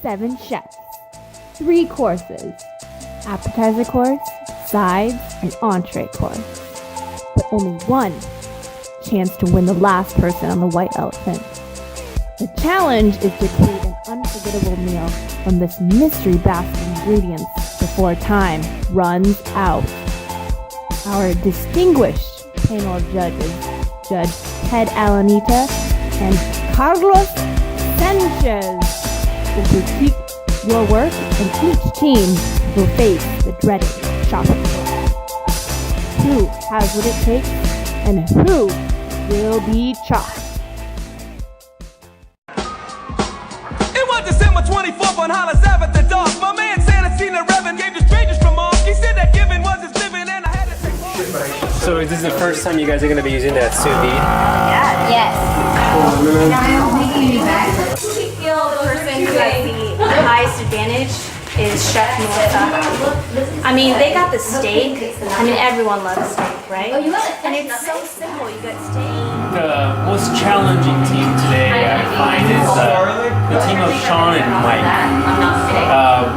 7 chefs, 3 courses, appetizer course, sides, and entree course. But only one chance to win the last person on the white elephant. The challenge is to create an unforgettable meal from this mystery basket of ingredients before time runs out. Our distinguished panel of judges, Judge Ted Alanita and Carlos Sanchez, will critique your work, and each team will face the dreaded chopping block. Who has what it takes, and who will be chopped? It was December 24th on Hollis Ave at the dark. My man Santa seen the Reverend, gave the strangers from off. He said that giving was his living, and I had to take part. So is this the first time you guys are going to be using that sous vide? Yes. We feel the person who has the highest advantage is Chef Melissa. I mean, they got the steak. I mean, everyone loves steak, right? And it's so simple. You got steak. The most challenging team today, I find, is the team of Sean and Mike.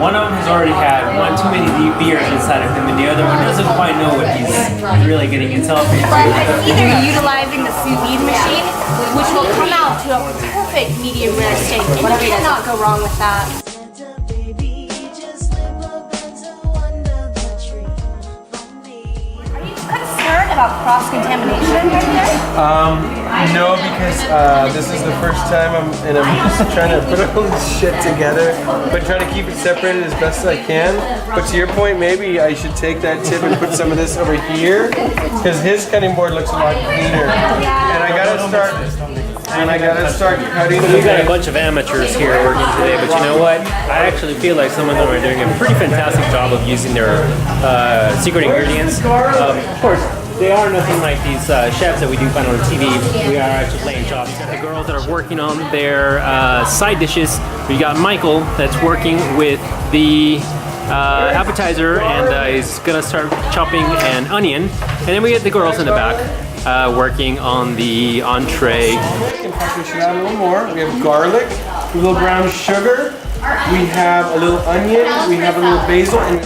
One of them has already had one too many beers inside of him, and the other one doesn't quite know what he's really getting himself into. Either utilizing the sous vide machine, which will come out to a perfect medium rare steak, and you cannot go wrong with that. Are you concerned about cross-contamination right there? No, because this is the first time I'm just trying to put all this shit together, but trying to keep it separated as best as I can. But to your point, maybe I should take that tip and put some of this over here, because his cutting board looks a lot cleaner. And I gotta start cutting. We've got a bunch of amateurs here working today, but you know what? I actually feel like some of them are doing a pretty fantastic job of using their secret ingredients. Of course, they are nothing like these chefs that we do find on TV. We are actually playing chops. The girls that are working on their side dishes. We got Michael that's working with the appetizer and is gonna start chopping an onion. And then we get the girls in the back working on the entree. In fact, we should add a little more. We have garlic, a little brown sugar, we have a little onion, we have a little basil, and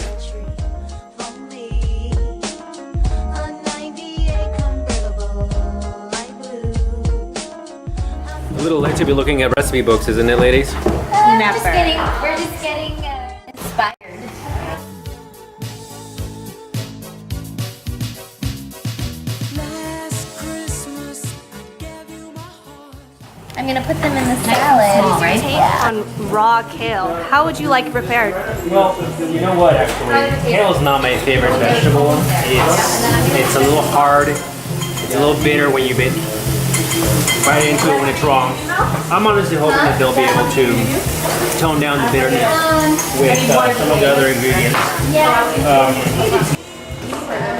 A little late to be looking at recipe books, isn't it, ladies? Never. We're just getting inspired. I'm gonna put them in the salad. Right? On raw kale, how would you like it prepared? Well, you know what, actually? Kale is not my favorite vegetable. It's a little hard. It's a little bitter when you bite right into it when it's raw. I'm honestly hoping that they'll be able to tone down the bitterness with some of the other ingredients.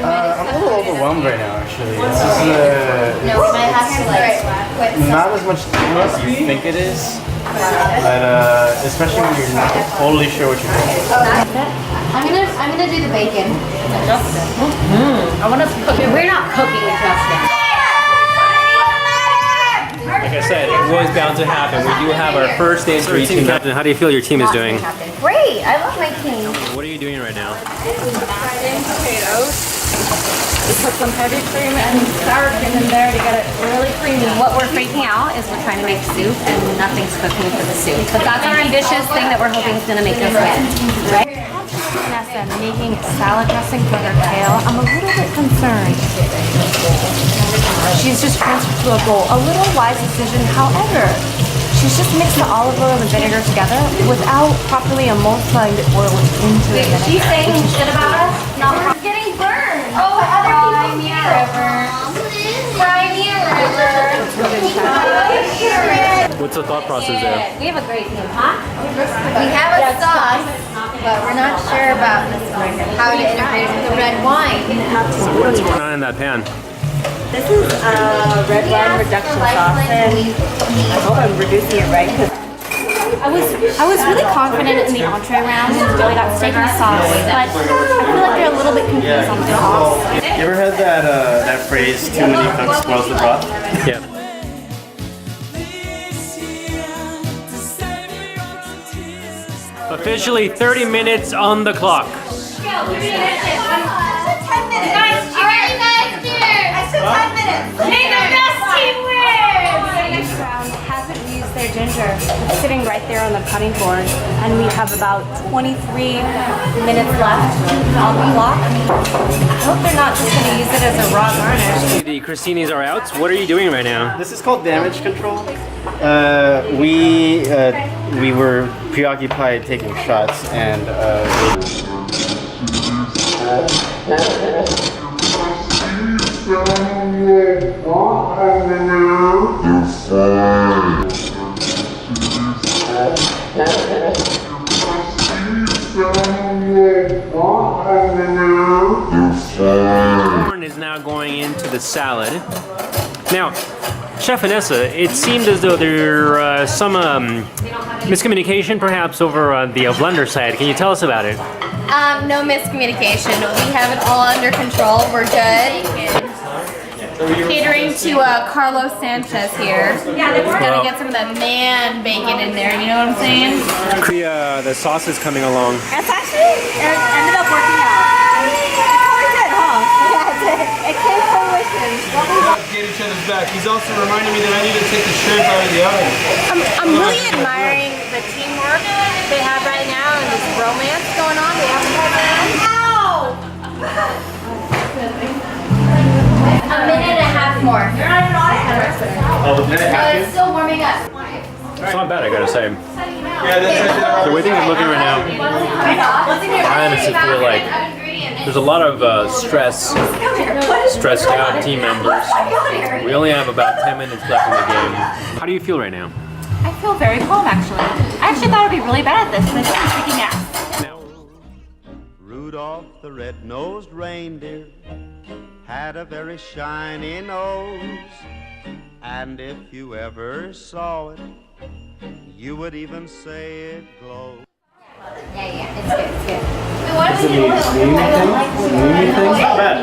I'm a little overwhelmed right now, actually. This is No, we might have to like not as much steam as you think it is, but especially when you're not totally sure what you're doing. I'm gonna do the bacon. I want to cook it. We're not cooking with Justin. Like I said, it was bound to happen. We do have our first entry team captain. How do you feel your team is doing? Great, I love my team. What are you doing right now? Mashed potatoes. We put some heavy cream and sour cream in there to get it really creamy. What we're freaking out is we're trying to make soup and nothing's cooking for the soup. But that's our ambitious thing that we're hoping is going to make us win. Right? Vanessa making salad dressing for her kale. I'm a little bit concerned. She's just transferred to a bowl. A little wise decision. However, she's just mixed the olive oil and vinegar together without properly emulsifying the oil into the vinegar. She's saying shit about us? No, it's getting burned. Oh, other people me a river. Fry me a river. What's the thought process there? We have a great team, huh? We have a sauce, but we're not sure about how to integrate it with the red wine. So what's going on in that pan? This is red wine reduction sauce, and I hope I'm reducing it right. I was really confident in the entree round. We got steak and sauce, but I feel like they're a little bit confused on the sauce. You ever heard that phrase, too many cooks spoils the broth? Yeah. Officially 30 minutes on the clock. 10 minutes. All right, you guys, cheers. I said 10 minutes. May the best team win. This round hasn't used their ginger. It's sitting right there on the cutting board, and we have about 23 minutes left on the clock. I hope they're not just going to use it as a raw garnish. The crostinis are out. What are you doing right now? This is called damage control. We were preoccupied taking shots and Corn is now going into the salad. Now, Chef Vanessa, it seemed as though there some miscommunication perhaps over the blender side. Can you tell us about it? No miscommunication. We have it all under control. We're good. Catering to Carlos Sanchez here. Gotta get some of that man bacon in there. You know what I'm saying? The sauce is coming along. That's actually ended up working out. It probably did, huh? Yeah, it came to fruition. Get each other's back. He's also reminding me that I need to take the shrimp out of the oven. I'm really admiring the teamwork they have right now and this romance going on. They haven't had that. Ow! A minute and a half more. You're not even on it. It's still warming up. It's not bad, I gotta say. Yeah, that's actually The way things are looking right now, I honestly feel like there's a lot of stressed out team members. We only have about 10 minutes left in the game. How do you feel right now? I feel very calm, actually. I actually thought I'd be really bad at this, but I think I'm freaking out. Rudolph the red-nosed reindeer had a very shiny nose, and if you ever saw it, you would even say it glowed. Yeah, it's good, it's good. Wait, what do we do? Not bad.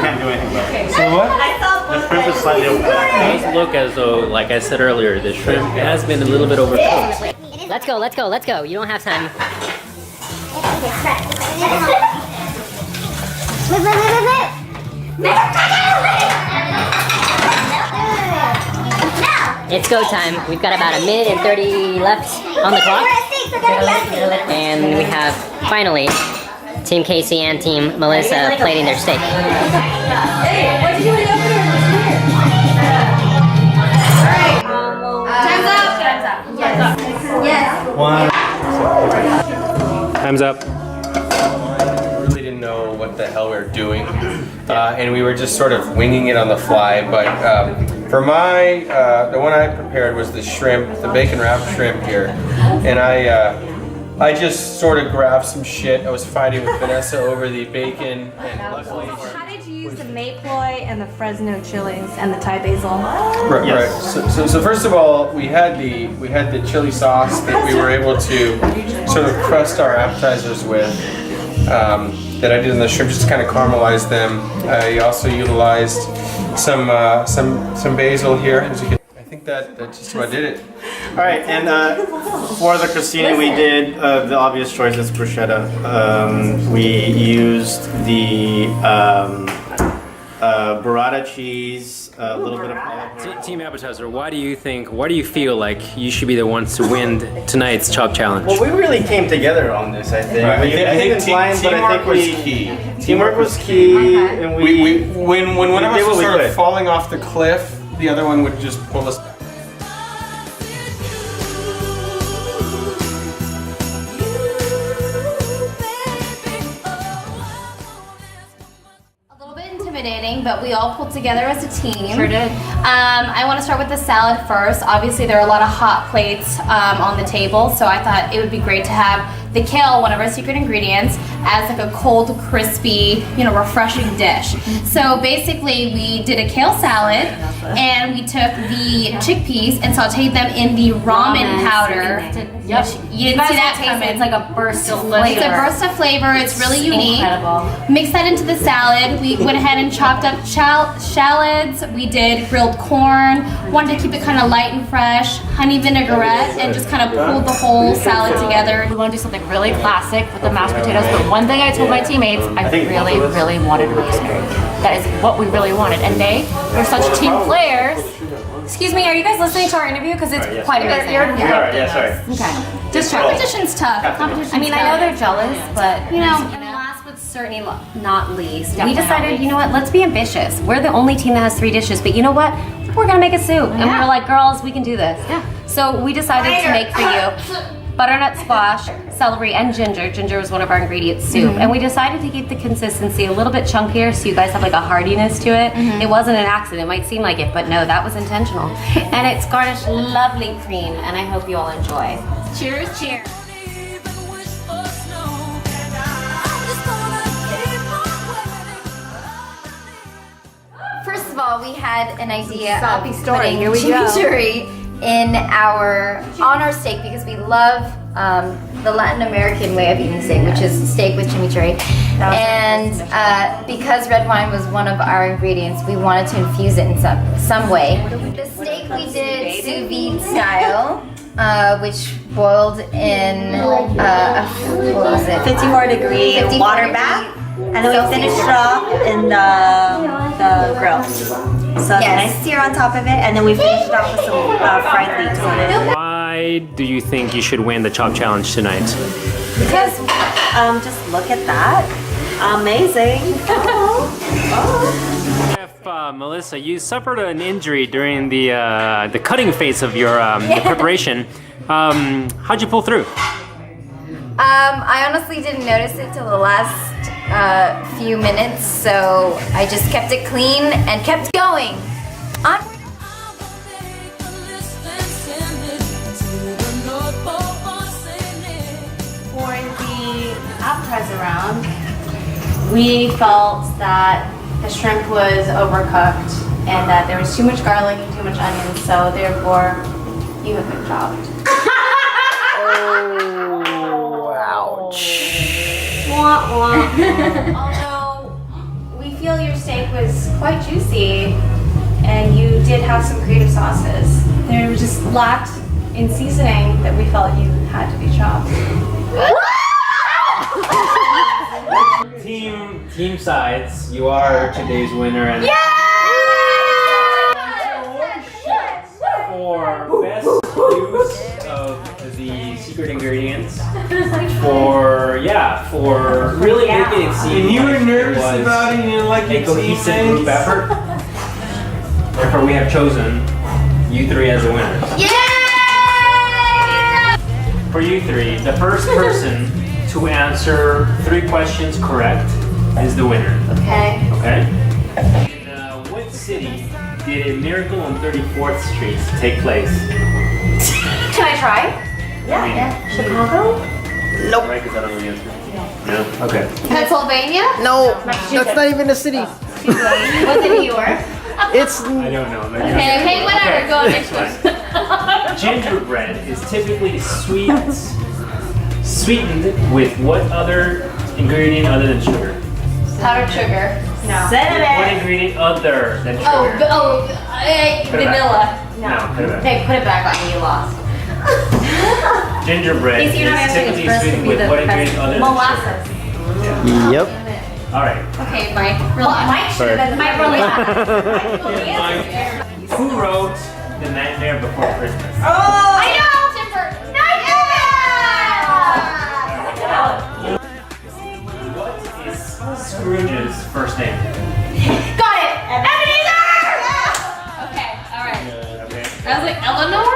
Can't do anything about it. So what? The shrimp is slightly overcooked. It does look as though, like I said earlier, the shrimp has been a little bit overcooked. Let's go, let's go, let's go. You don't have time. It's go time. We've got about a minute and 30 left on the clock. And we have, finally, Team Casey and Team Melissa plating their steak. Time's up. Yes. Time's up. Really didn't know what the hell we were doing, and we were just sort of winging it on the fly. But for my, the one I prepared was the shrimp, the bacon wrapped shrimp here, and I just sort of grabbed some shit. I was fighting with Vanessa over the bacon, and luckily. How did you use the Mayploy and the Fresno chilies and the Thai basil? Right, Yes. right. So first of all, we had the chili sauce that we were able to sort of crust our appetizers with. That I did in the shrimp just to kind of caramelize them. I also utilized some basil here. As you can, I think that just about did it. All right, and for the crostini, we did the obvious choice is bruschetta. We used the burrata cheese, a little bit of olive. Team Appetizer, why do you feel like you should be the ones to win tonight's Chop Challenge? Well, we really came together on this, I think. Right. I think Teamwork was key. Teamwork was key, and when one of us did was what we sort of could. falling off the cliff, the other one would just pull us back. A little bit intimidating, but we all pulled together as a team. Sure did. I want to start with the salad first. Obviously, there are a lot of hot plates on the table, so I thought it would be great to have the kale, one of our secret ingredients, as like a cold, crispy, refreshing dish. So basically, we did a kale salad, and we took the chickpeas and sauteed them in the ramen powder. Yep. You didn't see that coming. It's like a burst of flavor. It's a burst of flavor. It's really unique. Incredible. Mix that into the salad. We went ahead and chopped up shallots. We did grilled corn. Wanted to keep it kind of light and fresh. Honey vinaigrette, and just kind of pulled the whole salad together. We want to do something really classic with the mashed potatoes. But one thing I told my teammates, I really wanted rosemary. That is what we really wanted, and they were such team players. Excuse me, are you guys listening to our interview? Because it's quite amazing. Yeah, sorry. Okay. Just competition's tough. I mean, I know they're jealous, but you know. And last but certainly not least, we decided, you know what? Let's be ambitious. We're the only team that has 3 dishes, but you know what? We're gonna make a soup, and we were like, girls, we can do this. Yeah. So we decided to make for you butternut squash, celery, and ginger. Ginger was one of our ingredients soup, and we decided to keep the consistency a little bit chunkier so you guys have like a hardiness to it. It wasn't an accident. It might seem like it, but no, that was intentional. And it's garnished lovely cream, and I hope you all enjoy. Cheers, cheers. First of all, we had an idea Sloppy of story. putting Here we go. chimichurri on our steak because we love the Latin American way of eating steak, which is steak with chimichurri. And because red wine was one of our ingredients, we wanted to infuse it in some way. The steak we did sous vide style, which boiled in what was it? 54-degree 54 water degree bath, and then we finished it off in the grill. So Yes. nice sear on top of it, and then we finished it off with some fried leeks on it. Why do you think you should win the Chop Challenge tonight? Because just look at that, amazing. Chef Melissa, you suffered an injury during the cutting phase of your the preparation. How'd you pull through? I honestly didn't notice it till the last few minutes, so I just kept it clean and kept going. For the appetizer round, we felt that the shrimp was overcooked and that there was too much garlic and too much onion, so therefore you have been chopped. Wah, wah. Although we feel your steak was quite juicy and you did have some creative sauces, there was just lacked in seasoning that we felt you had to be chopped. Team sides, you are today's winner, and for best use of the secret ingredients, for really making it seem And you were like nervous it was about it, you didn't like a your cohesive teammates. group effort. Therefore, we have chosen you 3 as the winners. For you 3, the first person to answer 3 questions correct is the winner. Okay. Okay? In what city did a miracle on 34th Street take place? Can I try? Yeah. Chicago? Nope. Right, because I don't know the answer. No? Okay. Pennsylvania? No, that's not even a city. Was it New York? It's I don't know. Okay, whatever. Go on next one. Gingerbread is typically sweetened with what other ingredient other than sugar? Powdered sugar. No. What ingredient other than sugar? Vanilla. No, put it back. Okay, put it back on. You lost. Gingerbread is You're not answering typically this first, sweetened be with the what best. ingredient other than Molasses. sugar? Yep. All right. Okay, Mike. Mike should have been Mike Who wrote The Nightmare Before Christmas? I know! Timber. What is Scrooge's first name? Got it! Ebenezer! Okay, alright. Okay. I was like, Eleanor?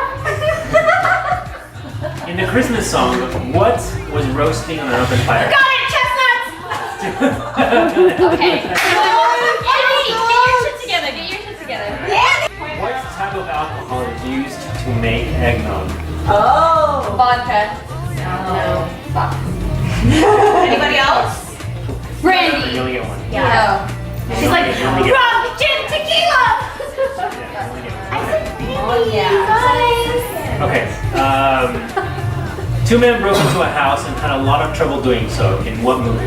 In the Christmas song, what was roasting on an open fire? Got it! Chestnuts! Okay. Get your shit together. Yeah! What type of alcohol is used to make eggnog? Oh! Vodka. No. Fuck. Anybody else? Brandy. You only get one. Yeah. She's like, You only get one. rum, gin, tequila! Yeah, you only get one. I said brandy, you guys. Okay. 2 men broke into a house and had a lot of trouble doing so. In what movie?